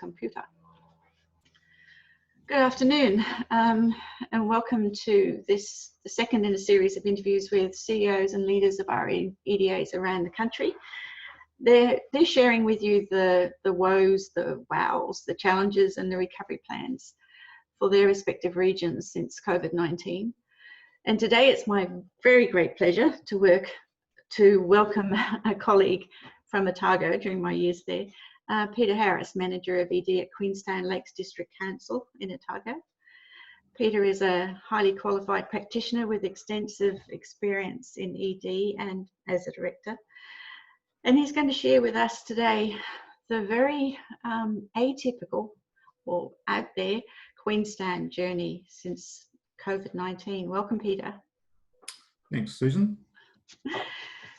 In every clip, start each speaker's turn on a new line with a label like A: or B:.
A: computer. Good afternoon, and welcome to the second in a series of interviews with CEOs and leaders of our EDAs around the country. They're sharing with you the woes, the wows, the challenges and the recovery plans for their respective regions since COVID-19. And today it's my very great pleasure to welcome a colleague from Otago during my years there, Peter Harris, Manager of ED at Queenstown Lakes District Council in Otago. Peter is a highly qualified practitioner with extensive experience in ED and as a director. And he's going to share with us today the very atypical or out there Queenstown journey since COVID-19. Welcome, Peter.
B: Thanks, Susan.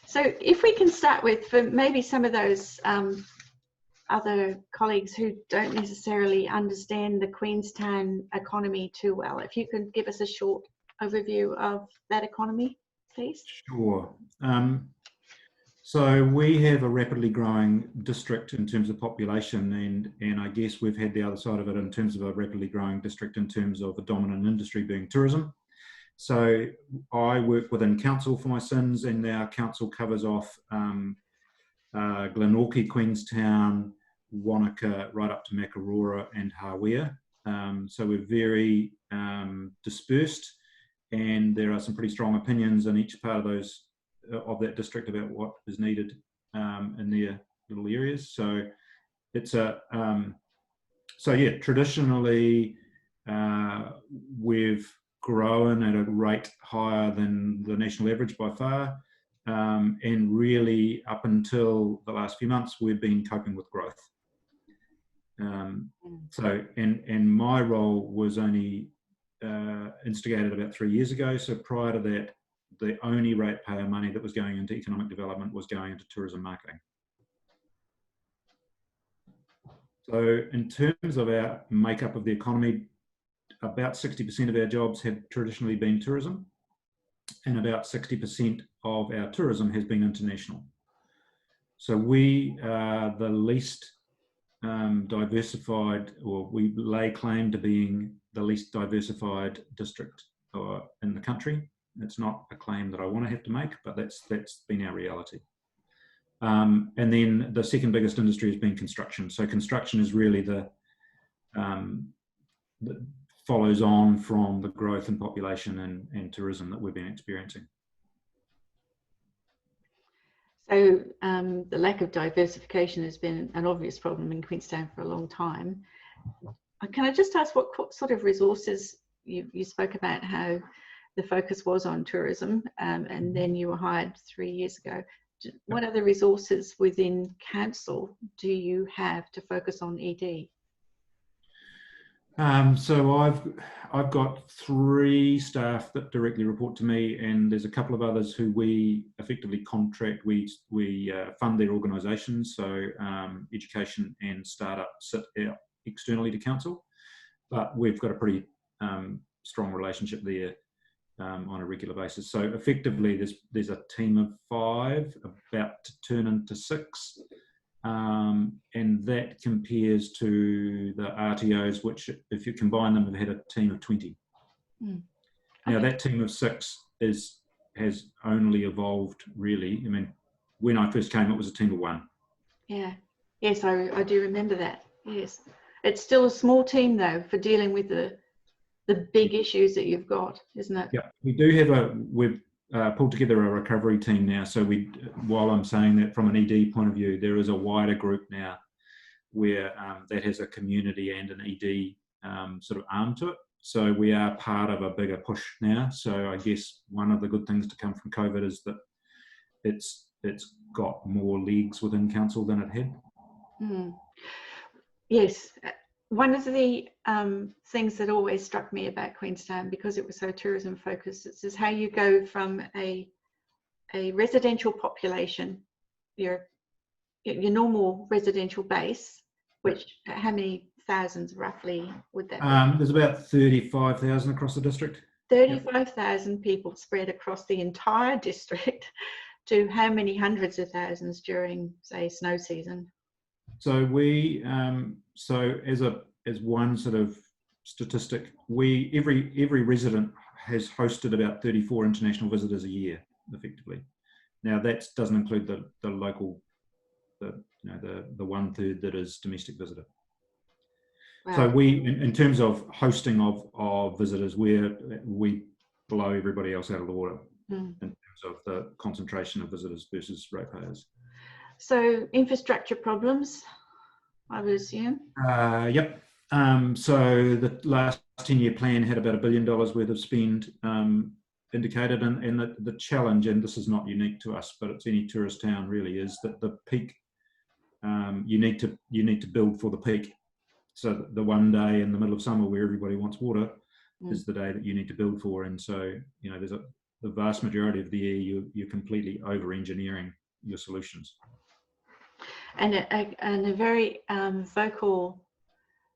A: So if we can start with, for maybe some of those other colleagues who don't necessarily understand the Queenstown economy too well, if you could give us a short overview of that economy, please.
B: Sure. So we have a rapidly growing district in terms of population, and I guess we've had the other side of it in terms of a rapidly growing district in terms of a dominant industry being tourism. So I work within council for my sins, and our council covers off Glenorchy, Queenstown, Wanaka, right up to Makarora and Hawea. So we're very dispersed, and there are some pretty strong opinions in each part of those of that district about what is needed in their little areas. So it's traditionally we've grown at a rate higher than the national average by far, and really up until the last few months we've been coping with growth. And my role was only instigated about 3 years ago. So prior to that, the only ratepayer money that was going into economic development was going into tourism marketing. So in terms of our makeup of the economy, about 60% of our jobs have traditionally been tourism, and about 60% of our tourism has been international. So we are the least diversified, or we lay claim to being the least diversified district in the country. It's not a claim that I want to have to make, but that's been our reality. And then the second biggest industry has been construction. So construction is really the follows on from the growth in population and tourism that we've been experiencing.
A: So the lack of diversification has been an obvious problem in Queenstown for a long time. Can I just ask what sort of resources you spoke about, how the focus was on tourism, and then you were hired 3 years ago. What other resources within council do you have to focus on ED?
B: So I've got 3 staff that directly report to me, and there's a couple of others who we effectively contract. We fund their organisations, so education and startup sit out externally to council, but we've got a pretty strong relationship there on a regular basis. So effectively there's a team of 5 about to turn into 6. And that compares to the RTOs, which, if you combine them, have had a team of 20. Okay. Now, that team of 6 has only evolved, really. I mean, when I first came, it was a team of 1. Yeah.
A: Yes, I do remember that. Yes. It's still a small team, though, for dealing with the big issues that you've got, isn't it?
B: Yeah, we do have we've pulled together a recovery team now. So while I'm saying that from an ED point of view, there is a wider group now where that has a community and an ED sort of arm to it. So we are part of a bigger push now. So I guess one of the good things to come from COVID is that it's got more legs within council than it had.
A: Yes. One of the things that always struck me about Queenstown, because it was so tourism focused, is how you go from a residential population, your normal residential base, which how many thousands roughly would that be?
B: There's about 35,000 across the district.
A: 35,000 people spread across the entire district, to how many hundreds of thousands during, say, snow season?
B: So as one sort of statistic, every resident has hosted about 34 international visitors a year, effectively. Now that doesn't include the local, the 1/3 that is domestic visitor.
A: Wow.
B: So we, in terms of hosting of visitors, we blow everybody else out of the water in terms of the concentration of visitors versus ratepayers.
A: So infrastructure problems, I would assume.
B: Yep. So the last 10-year plan had about $1 billion worth of spend indicated, and the challenge, and this is not unique to us, but it's any tourist town really, is that the peak, you need to build for the peak. So the one day in the middle of summer where everybody wants water is the day that you need to build for, and so there's the vast majority of the year you're completely over-engineering your solutions.
A: And a very vocal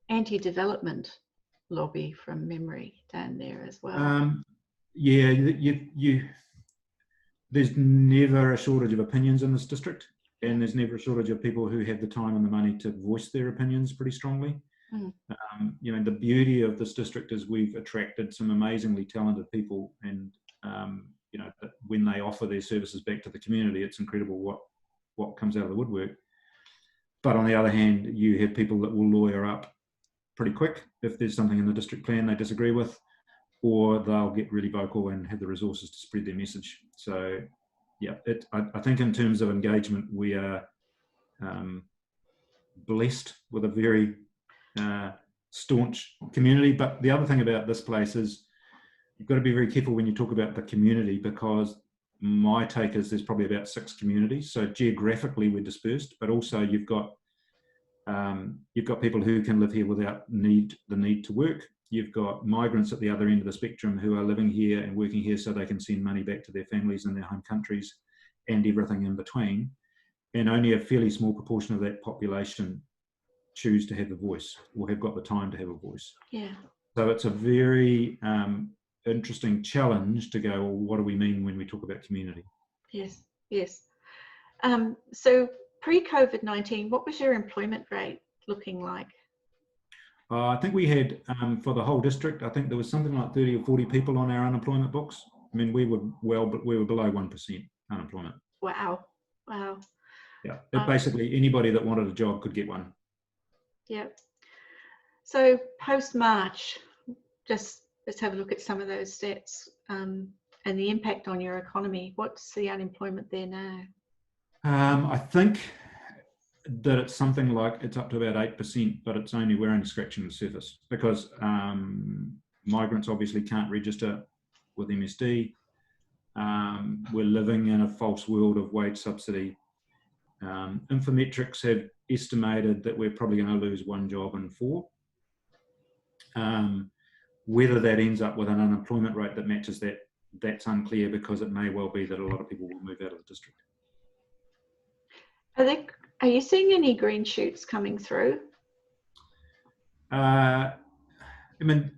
A: anti-development lobby from memory down there as well.
B: Yeah, there's never a shortage of opinions in this district, and there's never a shortage of people who have the time and the money to voice their opinions pretty strongly. The beauty of this district is we've attracted some amazingly talented people, and when they offer their services back to the community, it's incredible what comes out of the woodwork. But on the other hand, you have people that will lawyer up pretty quick if there's something in the district plan they disagree with, or they'll get really vocal and have the resources to spread their message. So yeah, I think in terms of engagement, we are blessed with a very staunch community. But the other thing about this place is you've got to be very careful when you talk about the community, because my take is there's probably about 6 communities. So geographically we're dispersed, but also you've got people who can live here without the need to work. You've got migrants at the other end of the spectrum who are living here and working here so they can send money back to their families in their home countries, and everything in between. And only a fairly small proportion of that population choose to have a voice or have got the time to have a voice.
A: Yeah.
B: So it's a very interesting challenge to go, well, what do we mean when we talk about community?
A: Yes, yes. So pre-COVID-19, what was your employment rate looking like?
B: I think we had, for the whole district, I think there was something like 30 or 40 people on our unemployment books. I mean, we were below 1% unemployment.
A: Wow, wow.
B: Yeah, basically anybody that wanted a job could get one.
A: Yeah. So post-March, let's have a look at some of those stats and the impact on your economy. What's the unemployment there now?
B: I think that it's something like, it's up to about 8%, but we're only scratching the surface, because migrants obviously can't register with MSD. We're living in a false world of wage subsidy. Infometrics have estimated that we're probably going to lose 1 job in 4. Whether that ends up with an unemployment rate that matches that's unclear, because it may well be that a lot of people will move out of the district.
A: Are you seeing any green shoots coming through?
B: I mean,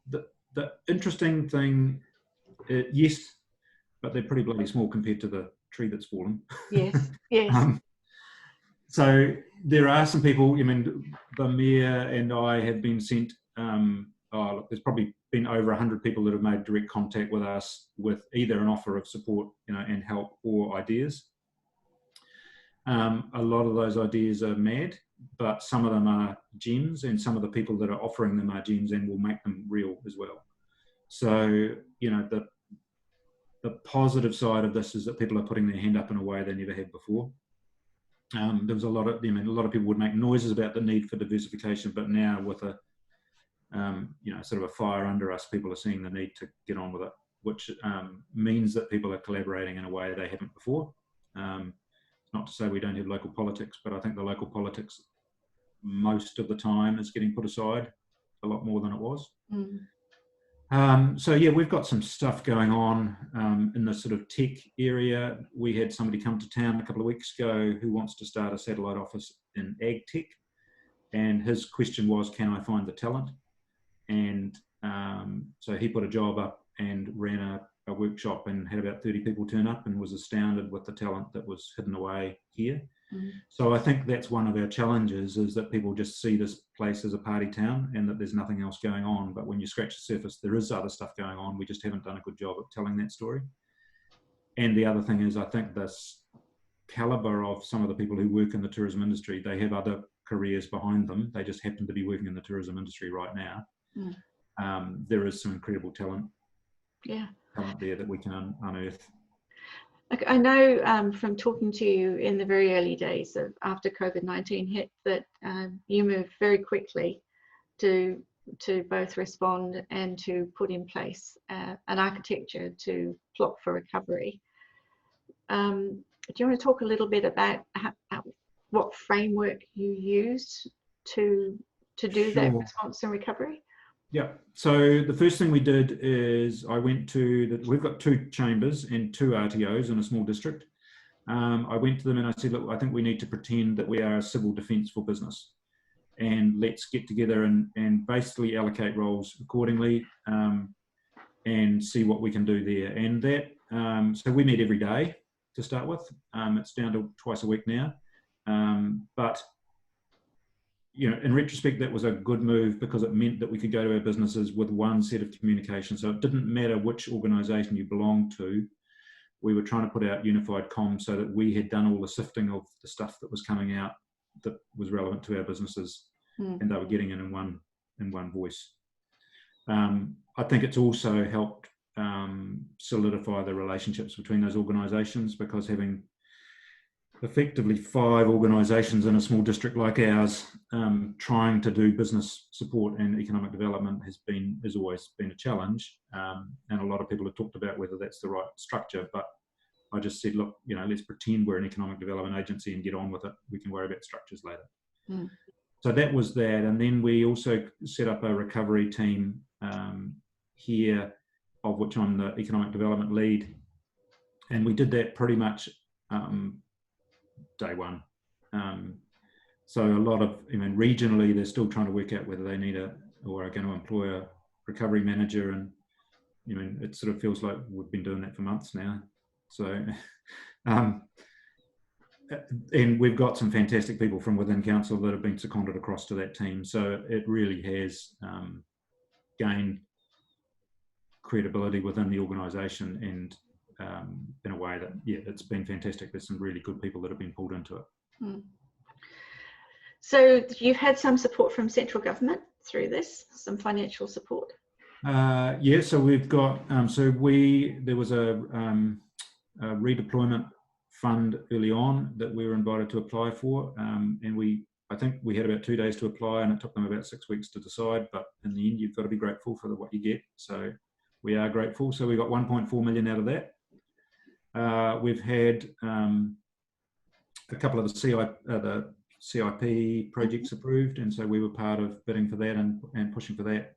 B: the interesting thing, yes, but they're pretty bloody small compared to the tree that's fallen.
A: Yes, yes.
B: So there are some people, I mean, the mayor and I have been sent, there's probably been over 100 people that have made direct contact with us with either an offer of support, and help, or ideas. A lot of those ideas are mad, but some of them are gems, and some of the people that are offering them are gems and will make them real as well. So, the positive side of this is that people are putting their hand up in a way they never have before. There was a lot of people would make noises about the need for diversification, but now with a sort of a fire under us, people are seeing the need to get on with it, which means that people are collaborating in a way they haven't before. Not to say we don't have local politics, but I think the local politics most of the time is getting put aside a lot more than it was. So yeah, we've got some stuff going on in the sort of tech area. We had somebody come to town a couple of weeks ago who wants to start a satellite office in ag tech, and his question was, can I find the talent? And so he put a job up and ran a workshop and had about 30 people turn up, and was astounded with the talent that was hidden away here. So I think that's one of our challenges, is that people just see this place as a party town and that there's nothing else going on. But when you scratch the surface, there is other stuff going on. We just haven't done a good job of telling that story. And the other thing is, I think this caliber of some of the people who work in the tourism industry, they have other careers behind them. They just happen to be working in the tourism industry right now. There is some incredible talent there that we can unearth.
A: I know from talking to you in the very early days of after COVID-19 hit that you moved very quickly to both respond and to put in place an architecture to plot for recovery. Do you want to talk a little bit about what framework you used to do that response and recovery?
B: Yeah. So the first thing we did is I went to we've got 2 chambers and 2 RTOs in a small district. I went to them and I said, look, I think we need to pretend that we are a civil defence for business, and let's get together and basically allocate roles accordingly, and see what we can do there. And that, so we meet every day to start with. It's down to twice a week now. But you know, in retrospect, that was a good move because it meant that we could go to our businesses with one set of communication. So it didn't matter which organisation you belonged to. We were trying to put out unified comms so that we had done all the sifting of the stuff that was coming out that was relevant to our businesses, and they were getting it in one voice. I think it's also helped solidify the relationships between those organisations, because having effectively 5 organisations in a small district like ours trying to do business support and economic development has always been a challenge, and a lot of people have talked about whether that's the right structure. But I just said, look, you know, let's pretend we're an economic development agency and get on with it. We can worry about structures later. So that was that. And then we also set up a recovery team here, of which I'm the economic development lead, and we did that pretty much day one. So a lot of, I mean, regionally, they're still trying to work out whether they need or are going to employ a recovery manager. And, I mean, it sort of feels like we've been doing that for months now. So, and we've got some fantastic people from within council that have been seconded across to that team. So it really has gained credibility within the organisation, and in a way that, yeah, it's been fantastic. There's some really good people that have been pulled into it.
A: So you've had some support from central government through this, some financial support?
B: Yeah, so we've got, there was a redeployment fund early on that we were invited to apply for, and I think we had about 2 days to apply, and it took them about 6 weeks to decide, but in the end you've got to be grateful for what you get. So we are grateful. So we got 1.4 million out of that. We've had a couple of the CIP projects approved, and so we were part of bidding for that and pushing for that.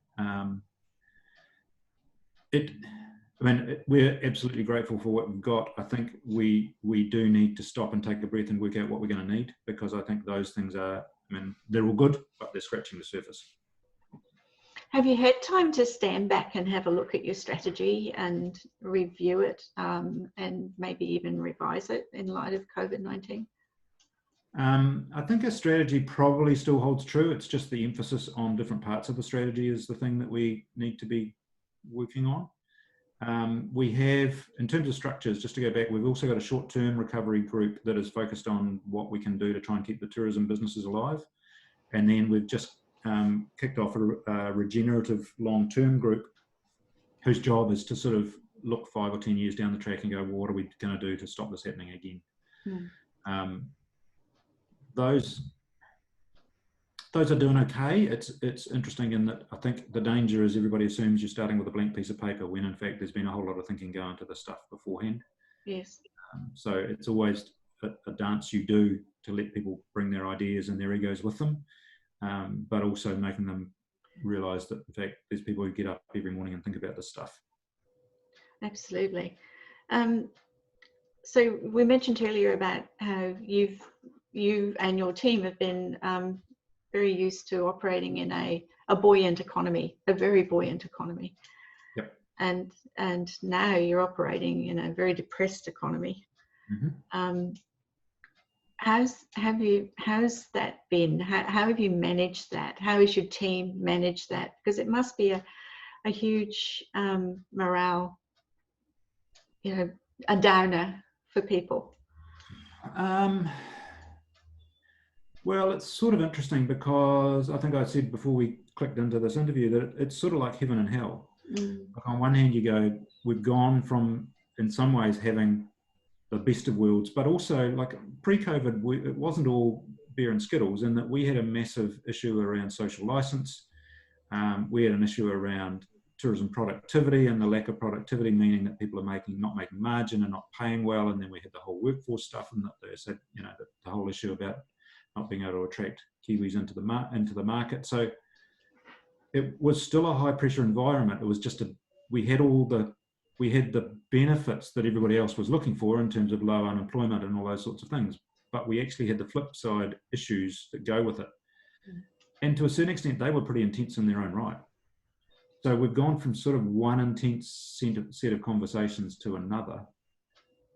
B: We're absolutely grateful for what we've got. I think we do need to stop and take a breath and work out what we're going to need, because I think those things are, I mean, they're all good, but they're scratching the surface.
A: Have you had time to stand back and have a look at your strategy and review it, and maybe even revise it in light of COVID-19?
B: I think our strategy probably still holds true. It's just the emphasis on different parts of the strategy is the thing that we need to be working on. We have, in terms of structures, just to go back, we've also got a short-term recovery group that is focused on what we can do to try and keep the tourism businesses alive. And then we've just kicked off a regenerative long-term group whose job is to sort of look 5 or 10 years down the track and go, well, what are we going to do to stop this happening again? Those are doing okay. It's interesting in that I think the danger is everybody assumes you're starting with a blank piece of paper, when in fact there's been a whole lot of thinking going into this stuff beforehand.
A: Yes.
B: So it's always a dance you do to let people bring their ideas and their egos with them, but also making them realise that in fact there's people who get up every morning and think about this stuff.
A: Absolutely. So we mentioned earlier about how you and your team have been very used to operating in a buoyant economy, a very buoyant economy.
B: Yep.
A: And now you're operating in a very depressed economy. how's that been? How have you managed that? How has your team managed that? Because it must be a huge morale, a downer for people.
B: Well, it's sort of interesting because I think I said before we clicked into this interview that it's sort of like heaven and hell. Like on one hand, you go, we've gone from, in some ways, having the best of worlds, but also like pre-COVID, it wasn't all beer and skittles, in that we had a massive issue around social license. We had an issue around tourism productivity and the lack of productivity, meaning that people are not making margin and not paying well. And then we had the whole workforce stuff, and that they said, the whole issue about not being able to attract Kiwis into the market. So it was still a high pressure environment. It was just we had the benefits that everybody else was looking for in terms of low unemployment and all those sorts of things, but we actually had the flip side issues that go with it. And to a certain extent, they were pretty intense in their own right. So we've gone from sort of one intense set of conversations to another.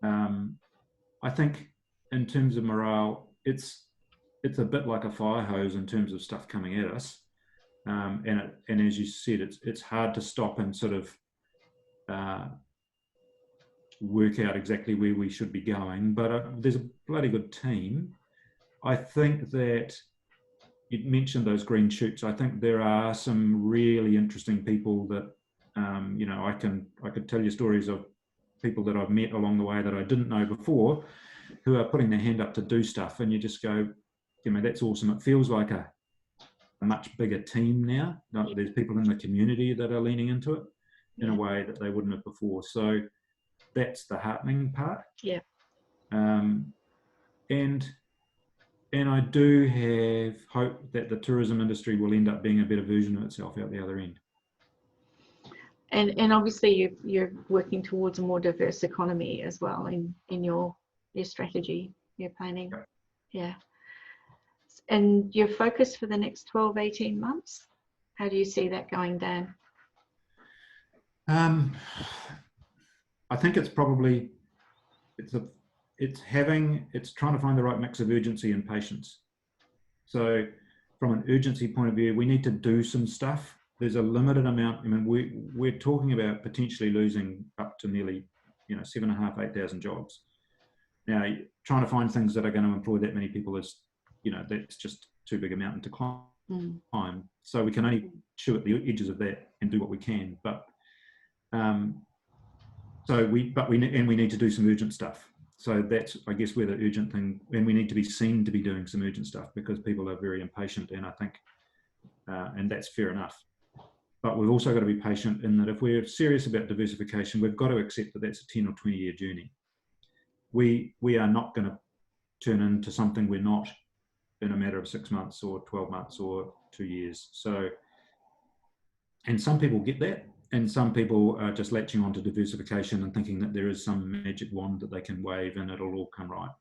B: I think in terms of morale, it's a bit like a fire hose in terms of stuff coming at us. And as you said, it's hard to stop and sort of work out exactly where we should be going. But there's a bloody good team. I think that you mentioned those green shoots. I think there are some really interesting people that, I could tell you stories of people that I've met along the way that I didn't know before, who are putting their hand up to do stuff, and you just go, that's awesome. It feels like a much bigger team now. There's people in the community that are leaning into it in a way that they wouldn't have before. So that's the heartening part.
A: Yeah.
B: And I do have hope that the tourism industry will end up being a better version of itself out the other end.
A: And obviously you're working towards a more diverse economy as well in your strategy, your planning. Yeah. And your focus for the next 12, 18 months, how do you see that going down?
B: I think it's probably, it's trying to find the right mix of urgency and patience. So from an urgency point of view, we need to do some stuff. There's a limited amount. I mean, we're talking about potentially losing up to nearly, 7,500, 8,000 jobs. Now, trying to find things that are going to employ that many people is, that's just too big a mountain to climb. So we can only chew at the edges of that and do what we can. But we need to do some urgent stuff. So that's, I guess, where the urgent thing, and we need to be seen to be doing some urgent stuff because people are very impatient, and I think, and that's fair enough. But we've also got to be patient in that if we're serious about diversification, we've got to accept that that's a 10 or 20 year journey. We are not going to turn into something we're not in a matter of 6 months or 12 months or 2 years. So, and some people get that, and some people are just latching on to diversification and thinking that there is some magic wand that they can wave and it'll all come right.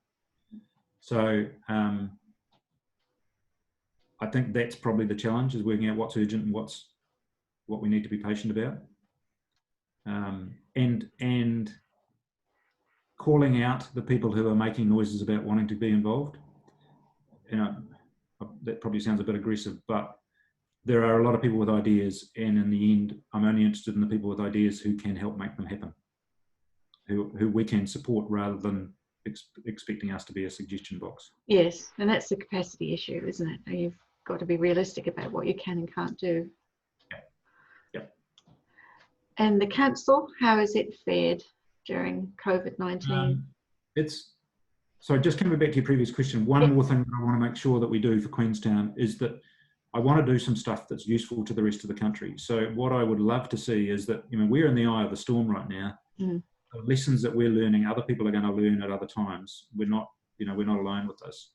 B: So I think that's probably the challenge, is working out what's urgent and what we need to be patient about. And calling out the people who are making noises about wanting to be involved. That probably sounds a bit aggressive, but there are a lot of people with ideas, and in the end, I'm only interested in the people with ideas who can help make them happen, who we can support rather than expecting us to be a suggestion box.
A: Yes, and that's the capacity issue, isn't it? You've got to be realistic about what you can and can't do.
B: Yeah.
A: And the council, how has it fared during COVID-19?
B: So just coming back to your previous question, one more thing that I want to make sure that we do for Queenstown is that I want to do some stuff that's useful to the rest of the country. So what I would love to see is that, we're in the eye of the storm right now. The lessons that we're learning, other people are going to learn at other times. We're not alone with this.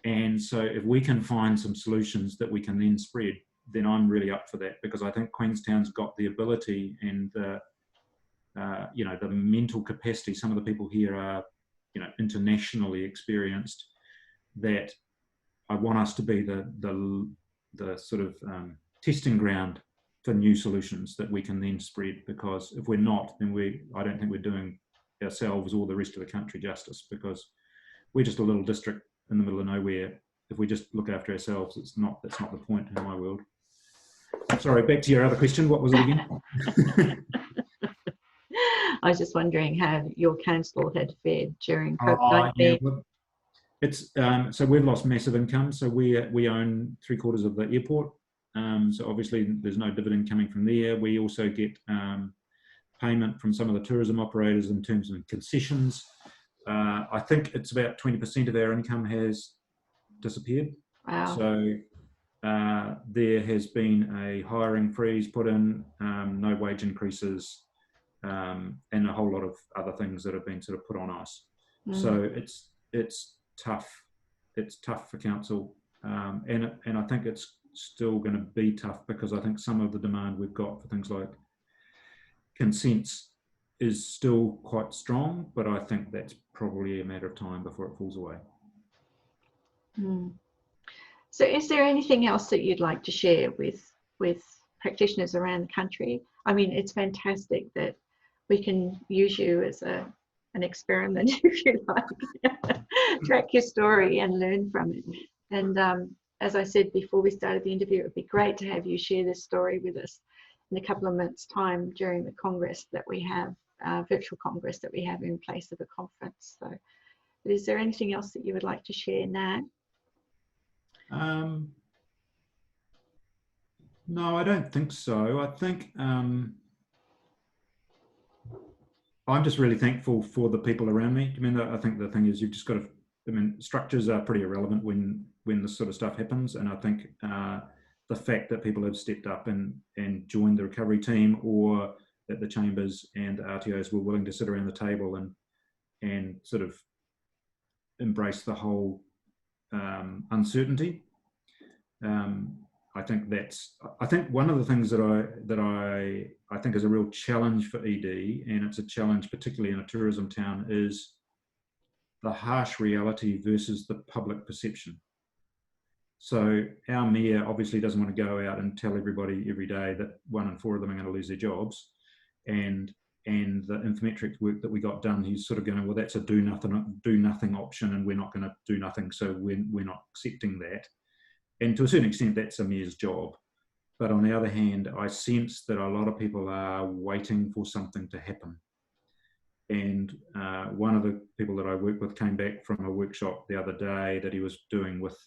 B: And so if we can find some solutions that we can then spread, then I'm really up for that, because I think Queenstown's got the ability and the mental capacity. Some of the people here are, internationally experienced, that I want us to be the sort of testing ground for new solutions that we can then spread, because if we're not, then I don't think we're doing ourselves or the rest of the country justice, because we're just a little district in the middle of nowhere. If we just look after ourselves, that's not the point in my world. Sorry, back to your other question. What was it again?
A: I was just wondering how your council had fared during COVID-19.
B: Yeah, well, it's so we've lost massive income. So we own 3/4 of the airport. So obviously there's no dividend coming from there. We also get payment from some of the tourism operators in terms of concessions. I think it's about 20% of our income has disappeared.
A: Wow.
B: So there has been a hiring freeze put in, no wage increases, and a whole lot of other things that have been sort of put on us. So it's tough. It's tough for council, and I think it's still going to be tough, because I think some of the demand we've got for things like consents is still quite strong, but I think that's probably a matter of time before it falls away.
A: So is there anything else that you'd like to share with practitioners around the country? I mean, it's fantastic that we can use you as an experiment, if you like, track your story and learn from it. And as I said before we started the interview, it would be great to have you share this story with us in a couple of minutes' time during the Congress that we have, virtual Congress that we have in place of a conference. So, but is there anything else that you would like to share now?
B: No, I don't think so. I think I'm just really thankful for the people around me. I mean, I think the thing is, you've just got to, I mean, structures are pretty irrelevant when this sort of stuff happens. And I think the fact that people have stepped up and joined the recovery team, or that the chambers and the RTOs were willing to sit around the table and sort of embrace the whole uncertainty. I think one of the things that I think is a real challenge for ED, and it's a challenge particularly in a tourism town, is the harsh reality versus the public perception. So our mayor obviously doesn't want to go out and tell everybody every day that 1 in 4 of them are going to lose their jobs, and the Infometrics work that we got done, he's sort of going, well, that's a do nothing option, and we're not going to do nothing, so we're not accepting that. And to a certain extent, that's a mayor's job. But on the other hand, I sense that a lot of people are waiting for something to happen. And one of the people that I work with came back from a workshop the other day that he was doing with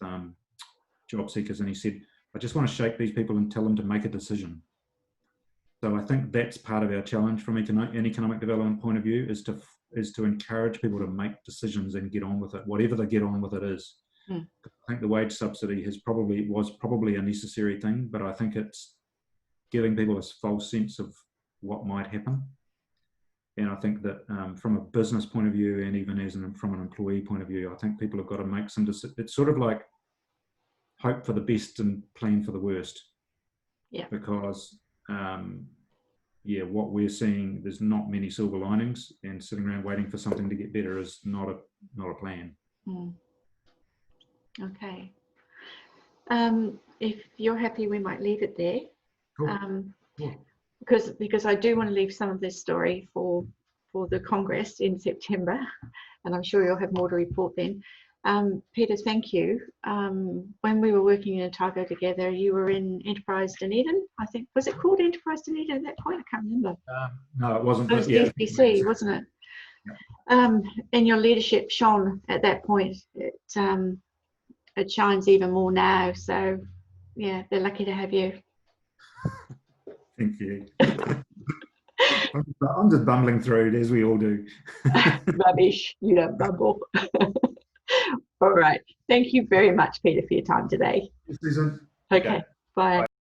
B: job seekers, and he said, I just want to shake these people and tell them to make a decision. So I think that's part of our challenge from an economic development point of view, is to encourage people to make decisions and get on with it, whatever the get on with it is. I think the wage subsidy was probably a necessary thing, but I think it's giving people a false sense of what might happen. And I think that from a business point of view, and even from an employee point of view, I think people have got to make some decisions. It's sort of like hope for the best and plan for the worst. Yeah. Because what we're seeing, there's not many silver linings, and sitting around waiting for something to get better is not a plan.
A: Okay. If you're happy, we might leave it there. Cool. Because I do want to leave some of this story for the Congress in September, and I'm sure you'll have more to report then. Peter, thank you. When we were working in Otago together, you were in Enterprise Dunedin, I think. Was it called Enterprise Dunedin at that point? I can't remember.
B: No, it wasn't.
A: It was DCC, wasn't it? Yeah. And your leadership shone at that point. It shines even more now. So, yeah, they're lucky to have you.
B: Thank you. I'm just bumbling through it, as we all do.
A: Rubbish, you don't bumble. All right. Thank you very much, Peter, for your time today.
B: Susan.
A: Okay. Bye.